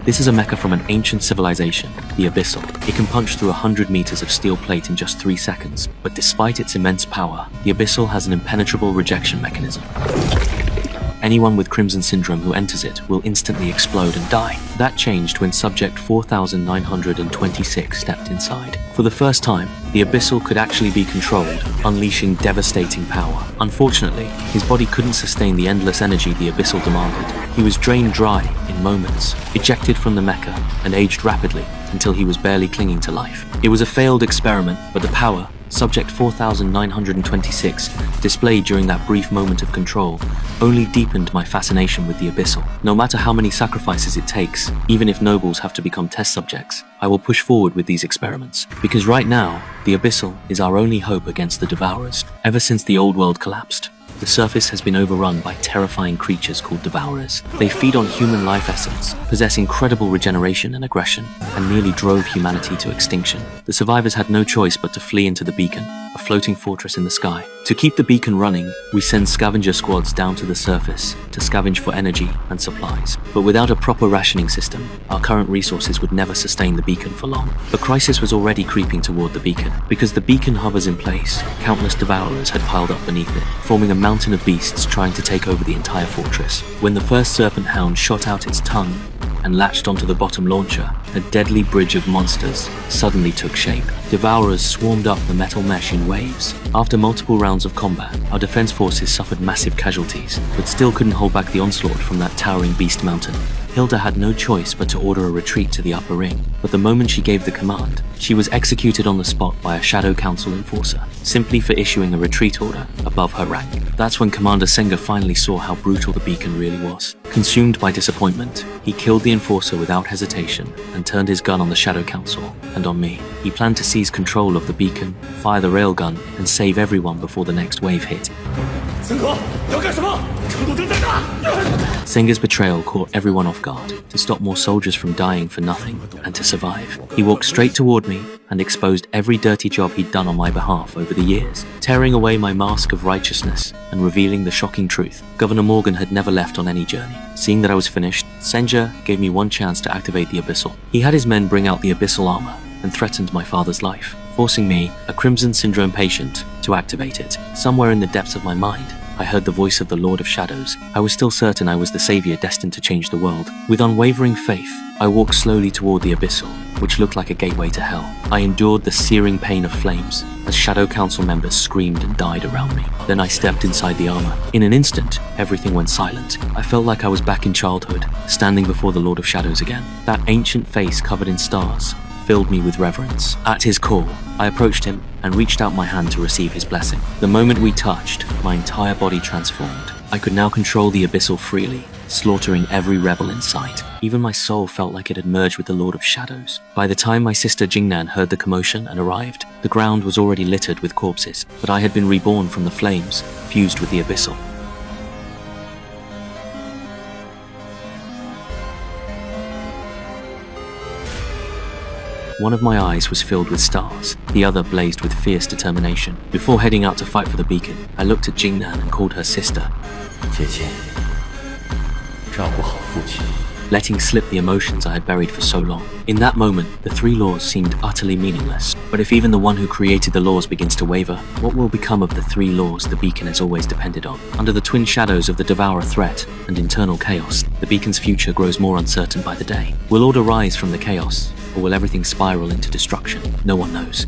This is a mecha from an ancient civilization, the Abyssal. It can punch through 100 meters of steel plate in just 3 seconds, but despite its immense power, the Abyssal has an impenetrable rejection mechanism. Anyone with Crimson Syndrome who enters it will instantly explode and die. That changed when Subject 4926 stepped inside. For the first time, the Abyssal could actually be controlled, unleashing devastating power. Unfortunately, his body couldn't sustain the endless energy the Abyssal demanded. He was drained dry in moments, ejected from the mecha, and aged rapidly until he was barely clinging to life. It was a failed experiment, but the power Subject 4926 displayed during that brief moment of control only deepened my fascination with the Abyssal. No matter how many sacrifices it takes, even if nobles have to become test subjects, I will push forward with these experiments. Because right now, the Abyssal is our only hope against the Devourers. Ever since the old world collapsed, the surface has been overrun by terrifying creatures called Devourers. They feed on human life essence, possess incredible regeneration and aggression, and nearly drove humanity to extinction. The survivors had no choice but to flee into the beacon, a floating fortress in the sky. To keep the beacon running, we send scavenger squads down to the surface to scavenge for energy and supplies. But without a proper rationing system, our current resources would never sustain the beacon for long. The crisis was already creeping toward the beacon. Because the beacon hovers in place, countless Devourers had piled up beneath it, forming a mountain of beasts trying to take over the entire fortress. When the first serpent hound shot out its tongue and latched onto the bottom launcher, a deadly bridge of monsters suddenly took shape. Devourers swarmed up the metal mesh in waves. After multiple rounds of combat, our defense forces suffered massive casualties, but still couldn't hold back the onslaught from that towering beast mountain. Hilda had no choice but to order a retreat to the upper ring, but the moment she gave the command, she was executed on the spot by a Shadow Council enforcer, simply for issuing a retreat order above her rank. That's when Commander Senga finally saw how brutal the beacon really was. Consumed by disappointment, he killed the enforcer without hesitation and turned his gun on the Shadow Council and on me. He planned to seize control of the beacon, fire the railgun, and save everyone before the next wave hit. Senga's betrayal caught everyone off guard. To stop more soldiers from dying for nothing and to survive, he walked straight toward me and exposed every dirty job he'd done on my behalf over the years, tearing away my mask of righteousness and revealing the shocking truth. Governor Morgan had never left on any journey. Seeing that I was finished, Senja gave me one chance to activate the Abyssal. He had his men bring out the Abyssal armor and threatened my father's life, forcing me, a Crimson Syndrome patient, to activate it. Somewhere in the depths of my mind, I heard the voice of the Lord of Shadows. I was still certain I was the savior destined to change the world. With unwavering faith, I walked slowly toward the Abyssal, which looked like a gateway to hell. I endured the searing pain of flames as Shadow Council members screamed and died around me. Then I stepped inside the armor. In an instant, everything went silent. I felt like I was back in childhood, standing before the Lord of Shadows again. That ancient face covered in stars filled me with reverence. At his call, I approached him and reached out my hand to receive his blessing. The moment we touched, my entire body transformed. I could now control the Abyssal freely, slaughtering every rebel in sight. Even my soul felt like it had merged with the Lord of Shadows. By the time my sister Jingnan heard the commotion and arrived, the ground was already littered with corpses, but I had been reborn from the flames, fused with the Abyssal. One of my eyes was filled with stars, the other blazed with fierce determination. Before heading out to fight for the beacon, I looked at Jingnan and called her sister, letting slip the emotions I had buried for so long. In that moment, the 3 laws seemed utterly meaningless. But if even the one who created the laws begins to waver, what will become of the 3 laws the beacon has always depended on? Under the twin shadows of the Devourer threat and internal chaos, the beacon's future grows more uncertain by the day. Will order rise from the chaos, or will everything spiral into destruction? No one knows.